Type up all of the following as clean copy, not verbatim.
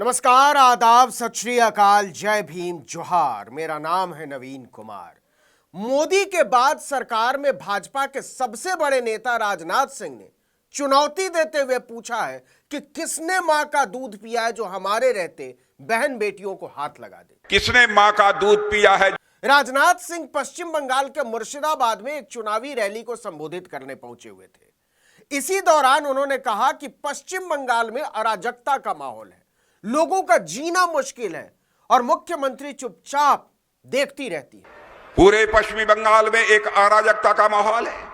नमस्कार, आदाब, सत श्री अकाल, जय भीम, जोहार। मेरा नाम है नवीन कुमार। मोदी के बाद सरकार में भाजपा के सबसे बड़े नेता राजनाथ सिंह ने चुनौती देते हुए पूछा है कि किसने मां का दूध पिया है जो हमारे रहते बहन बेटियों को हाथ लगा दे। किसने मां का दूध पिया है। राजनाथ सिंह पश्चिम बंगाल के मुर्शिदाबाद में एक चुनावी रैली को संबोधित करने पहुंचे हुए थे। इसी दौरान उन्होंने कहा कि पश्चिम बंगाल में अराजकता का माहौल है, लोगों का जीना मुश्किल है और मुख्यमंत्री चुपचाप देखती रहती है। पूरे पश्चिमी बंगाल में एक अराजकता का माहौल है,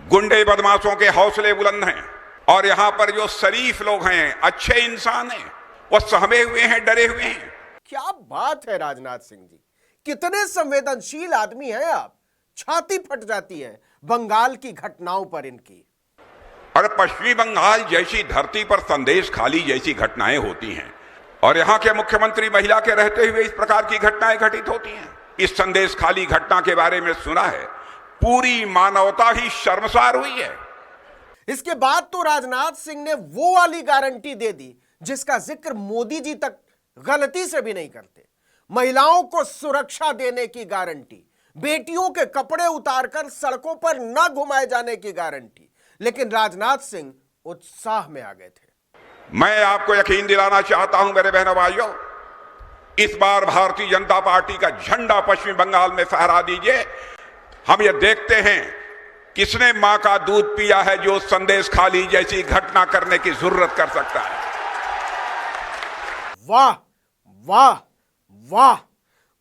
गुंडे बदमाशों के हौसले बुलंद हैं और यहां पर जो शरीफ लोग हैं, अच्छे इंसान हैं, वो सहमे हुए हैं, डरे हुए हैं। क्या बात है राजनाथ सिंह जी, कितने संवेदनशील आदमी हैं आप। छाती फट जाती है बंगाल की घटनाओं पर इनकी। और पश्चिमी बंगाल जैसी धरती पर संदेश खाली जैसी घटनाएं होती हैं और यहां के मुख्यमंत्री महिला के रहते हुए इस प्रकार की घटनाएं घटित होती हैं। इस संदेश खाली घटना के बारे में सुना है, पूरी मानवता ही शर्मसार हुई है। इसके बाद तो राजनाथ सिंह ने वो वाली गारंटी दे दी जिसका जिक्र मोदी जी तक गलती से भी नहीं करते। महिलाओं को सुरक्षा देने की गारंटी, बेटियों के कपड़े उतारकर सड़कों पर न घुमाए जाने की गारंटी। लेकिन राजनाथ सिंह उत्साह में आ गए थे। मैं आपको यकीन दिलाना चाहता हूं मेरे बहनों भाइयों, इस बार भारतीय जनता पार्टी का झंडा पश्चिम बंगाल में फहरा दीजिए। हम ये देखते हैं किसने मां का दूध पिया है जो संदेश खाली जैसी घटना करने की जरूरत कर सकता है। वाह वाह वाह।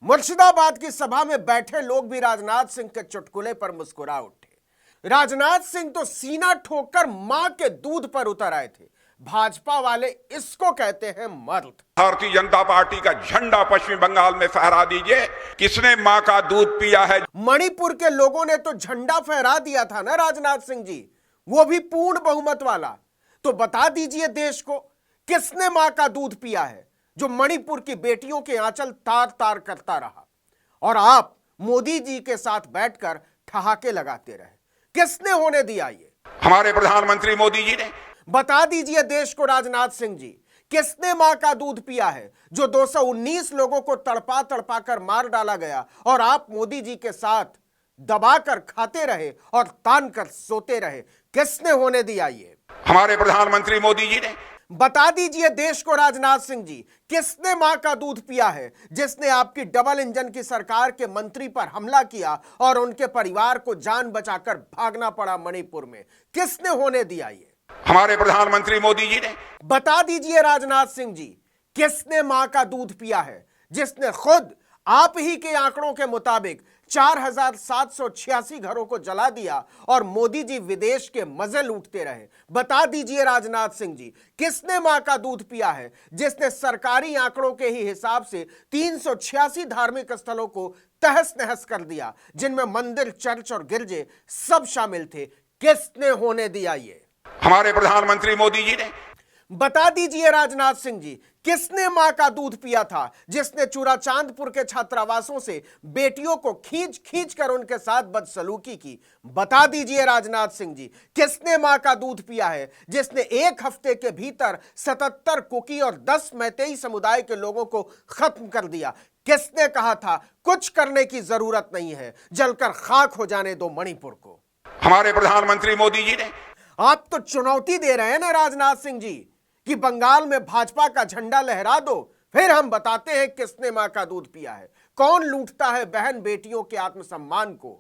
मुर्शिदाबाद की सभा में बैठे लोग भी राजनाथ सिंह के चुटकुले पर मुस्कुरा उठे। राजनाथ सिंह तो सीना ठोककर मां के दूध पर उतर आए थे। भाजपा वाले इसको कहते हैं मर्द। भारतीय जनता पार्टी का झंडा पश्चिम बंगाल में फहरा दीजिए, किसने मां का दूध पिया है। मणिपुर के लोगों ने तो झंडा फहरा दिया था ना राजनाथ सिंह जी, वो भी पूर्ण बहुमत वाला। तो बता दीजिए देश को, किसने मां का दूध पिया है जो मणिपुर की बेटियों के आंचल तार तार करता रहा और आप मोदी जी के साथ बैठकर ठहाके लगाते रहे। किसने होने दिया ये? हमारे प्रधानमंत्री मोदी जी ने। बता दीजिए देश को राजनाथ सिंह जी, किसने मां का दूध पिया है जो 219 लोगों को तड़पा तड़पा कर मार डाला गया और आप मोदी जी के साथ दबाकर खाते रहे और तान कर सोते रहे। किसने होने दिया ये? हमारे प्रधानमंत्री मोदी जी ने। बता दीजिए देश को राजनाथ सिंह जी, किसने मां का दूध पिया है जिसने आपकी डबल इंजन की सरकार के मंत्री पर हमला किया और उनके परिवार को जान बचाकर भागना पड़ा मणिपुर में। किसने होने दिया ये? हमारे प्रधानमंत्री मोदी जी ने। बता दीजिए राजनाथ सिंह जी, किसने मां का दूध पिया है जिसने खुद आप ही के आंकड़ों के मुताबिक 4786 घरों को जला दिया और मोदी जी विदेश के मजे लूटते रहे। बता दीजिए राजनाथ सिंह जी, किसने मां का दूध पिया है जिसने सरकारी आंकड़ों के ही हिसाब से 386 धार्मिक स्थलों को तहस नहस कर दिया, जिनमें मंदिर, चर्च और गिरजे सब शामिल थे। किसने होने दिया ये? हमारे प्रधानमंत्री मोदी जी ने। बता दीजिए राजनाथ सिंह जी, किसने मां का दूध पिया था जिसने चूराचांदपुर के छात्रावासों से बेटियों को खींच खींच कर उनके साथ बदसलूकी की। बता दीजिए राजनाथ सिंह जी, किसने मां का दूध पिया है जिसने एक हफ्ते के भीतर 77 कुकी और 10 मैतेई समुदाय के लोगों को खत्म कर दिया। किसने कहा था कुछ करने की जरूरत नहीं है, जलकर खाक हो जाने दो मणिपुर को? हमारे प्रधानमंत्री मोदी जी ने। आप तो चुनौती दे रहे हैं ना राजनाथ सिंह जी कि बंगाल में भाजपा का झंडा लहरा दो, फिर हम बताते हैं किसने मां का दूध पिया है। कौन लूटता है बहन बेटियों के आत्मसम्मान को?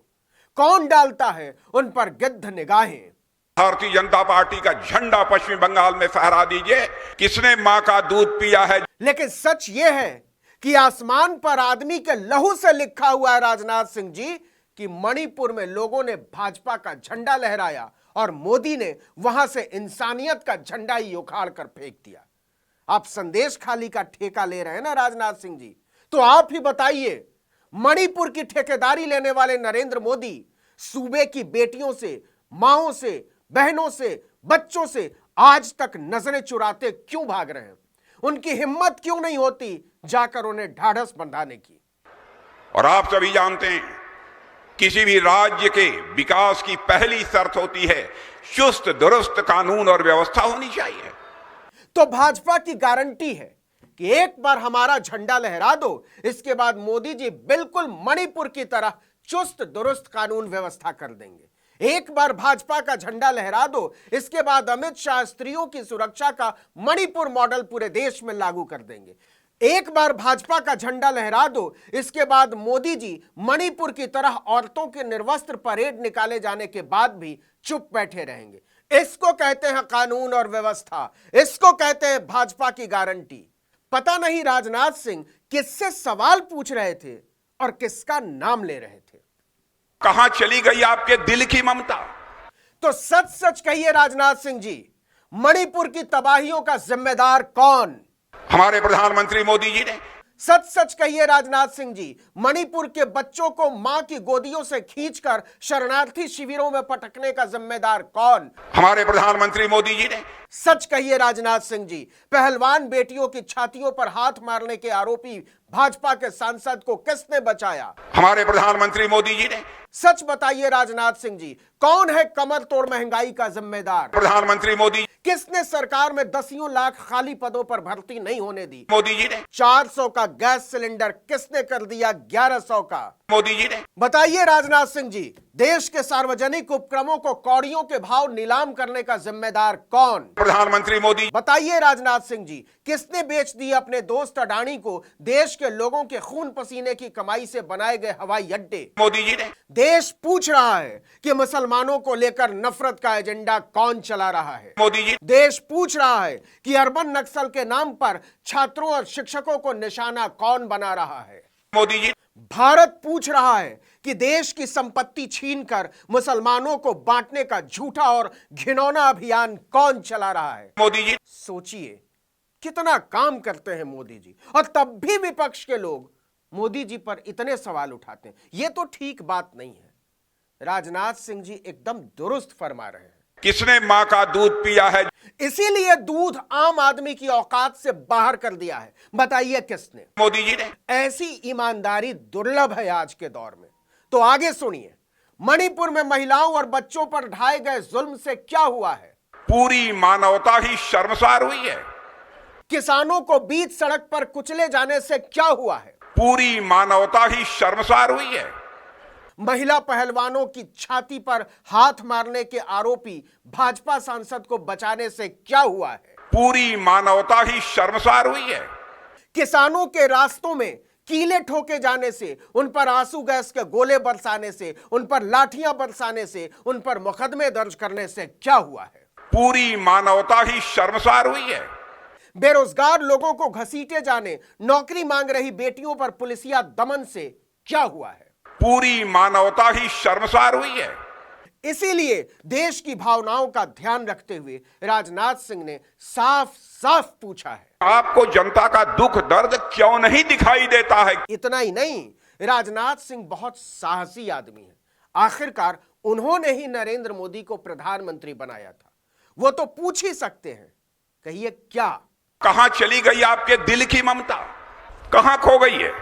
कौन डालता है उन पर गिद्ध निगाहें? भारतीय जनता पार्टी का झंडा पश्चिम बंगाल में फहरा दीजिए, किसने मां का दूध पिया है। लेकिन सच यह है कि आसमान पर आदमी के लहू से लिखा हुआ है राजनाथ सिंह जी कि मणिपुर में लोगों ने भाजपा का झंडा लहराया और मोदी ने वहां से इंसानियत का झंडा ही उखाड़ कर फेंक दिया। आप संदेश खाली का ठेका ले रहे हैं ना राजनाथ सिंह जी, तो आप ही बताइए, मणिपुर की ठेकेदारी लेने वाले नरेंद्र मोदी सूबे की बेटियों से, मांओं से, बहनों से, बच्चों से आज तक नजरें चुराते क्यों भाग रहे हैं? उनकी हिम्मत क्यों नहीं होती जाकर उन्हें ढाढ़स बंधाने की? और आप सभी जानते हैं, किसी भी राज्य के विकास की पहली शर्त होती है चुस्त दुरुस्त कानून और व्यवस्था होनी चाहिए। तो भाजपा की गारंटी है कि एक बार हमारा झंडा लहरा दो, इसके बाद मोदी जी बिल्कुल मणिपुर की तरह चुस्त दुरुस्त कानून व्यवस्था कर देंगे। एक बार भाजपा का झंडा लहरा दो, इसके बाद अमित शाह स्त्रियों की सुरक्षा का मणिपुर मॉडल पूरे देश में लागू कर देंगे। एक बार भाजपा का झंडा लहरा दो, इसके बाद मोदी जी मणिपुर की तरह औरतों के निर्वस्त्र परेड निकाले जाने के बाद भी चुप बैठे रहेंगे। इसको कहते हैं कानून और व्यवस्था, इसको कहते हैं भाजपा की गारंटी। पता नहीं राजनाथ सिंह किससे सवाल पूछ रहे थे और किसका नाम ले रहे थे। कहां चली गई आपके दिल की ममता? तो सच सच कहिए राजनाथ सिंह जी, मणिपुर की तबाहियों का जिम्मेदार कौन? हमारे प्रधानमंत्री मोदी जी ने। सच सच कहिए राजनाथ सिंह जी, मणिपुर के बच्चों को मां की गोदियों से खींचकर शरणार्थी शिविरों में पटकने का जिम्मेदार कौन? हमारे प्रधानमंत्री मोदी जी ने। सच कहिए राजनाथ सिंह जी, पहलवान बेटियों की छातियों पर हाथ मारने के आरोपी भाजपा के सांसद को किसने बचाया? हमारे प्रधानमंत्री मोदी जी ने। सच बताइए राजनाथ सिंह जी, कौन है कमर तोड़ महंगाई का जिम्मेदार? प्रधानमंत्री मोदी। किसने सरकार में दसियों लाख खाली पदों पर भर्ती नहीं होने दी? मोदी जी ने। 400 का गैस सिलेंडर किसने कर दिया 1100 का? मोदी जी ने। बताइए राजनाथ सिंह जी, देश के सार्वजनिक उपक्रमों को कौड़ियों के भाव नीलाम करने का जिम्मेदार कौन? प्रधानमंत्री मोदी। बताइए राजनाथ सिंह जी, किसने बेच दी अपने दोस्त अडानी को देश के लोगों के खून पसीने की कमाई से बनाए गए हवाई अड्डे? मोदी जी ने। देश पूछ रहा है कि मुसलमानों को लेकर नफरत का एजेंडा कौन चला रहा है? मोदी जी। देश पूछ रहा है कि अर्बन नक्सल के नाम पर छात्रों और शिक्षकों को निशाना कौन बना रहा है? मोदी जी। भारत पूछ रहा है कि देश की संपत्ति छीनकर मुसलमानों को बांटने का झूठा और घिनौना अभियान कौन चला रहा है? मोदी जी। सोचिए कितना काम करते हैं मोदी जी, और तब भी विपक्ष के लोग मोदी जी पर इतने सवाल उठाते हैं। यह तो ठीक बात नहीं है। राजनाथ सिंह जी एकदम दुरुस्त फरमा रहे हैं। किसने मां का दूध पिया है? इसीलिए दूध आम आदमी की औकात से बाहर कर दिया है। बताइए किसने? मोदी जी ने। ऐसी ईमानदारी दुर्लभ है आज के दौर में। तो आगे सुनिए, मणिपुर में महिलाओं और बच्चों पर ढाए गए जुल्म से क्या हुआ है? पूरी मानवता ही शर्मसार हुई है। किसानों को बीच सड़क पर कुचले जाने से क्या हुआ है? पूरी मानवता ही शर्मसार हुई है। महिला पहलवानों की छाती पर हाथ मारने के आरोपी भाजपा सांसद को बचाने से क्या हुआ है? पूरी मानवता ही शर्मसार हुई है। किसानों के रास्तों में कीले ठोके जाने से, उन पर आंसू गैस के गोले बरसाने से, उन पर लाठियां बरसाने से, उन पर मुकदमे दर्ज करने से क्या हुआ है? पूरी मानवता ही शर्मसार हुई है। बेरोजगार लोगों को घसीटे जाने, नौकरी मांग रही बेटियों पर पुलिसिया दमन से क्या हुआ है? पूरी मानवता ही शर्मसार हुई है। इसीलिए देश की भावनाओं का ध्यान रखते हुए राजनाथ सिंह ने साफ साफ पूछा है, आपको जनता का दुख दर्द क्यों नहीं दिखाई देता है? इतना ही नहीं, राजनाथ सिंह बहुत साहसी आदमी है। आखिरकार उन्होंने ही नरेंद्र मोदी को प्रधानमंत्री बनाया था। वो तो पूछ ही सकते हैं, कहिए क्या? कहां चली गई आपके दिल की ममता? कहां खो गई है?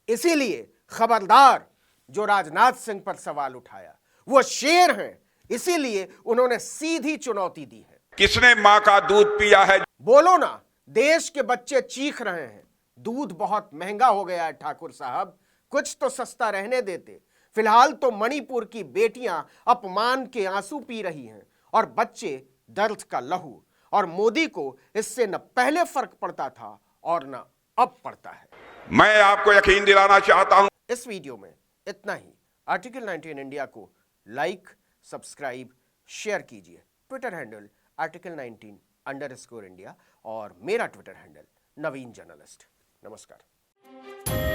इसीलिए खबरदार जो राजनाथ सिंह पर सवाल उठाया, वो शेर हैं, इसीलिए उन्होंने सीधी चुनौती दी है। किसने मां का दूध पिया है? बोलो ना, देश के बच्चे चीख रहे हैं, दूध बहुत महंगा हो गया है ठाकुर साहब, कुछ तो सस्ता रहने देते। फिलहाल तो मणिपुर की बेटियां अपमान के आंसू पी रही हैं और बच्चे दर्द का लहू, और मोदी को इससे न पहले फर्क पड़ता था और न अब पड़ता है। मैं आपको यकीन दिलाना चाहता हूं। इस वीडियो में इतना ही। आर्टिकल 19 इंडिया को लाइक, सब्सक्राइब, शेयर कीजिए। ट्विटर हैंडल article19_India और मेरा ट्विटर हैंडल नवीन जर्नलिस्ट। नमस्कार।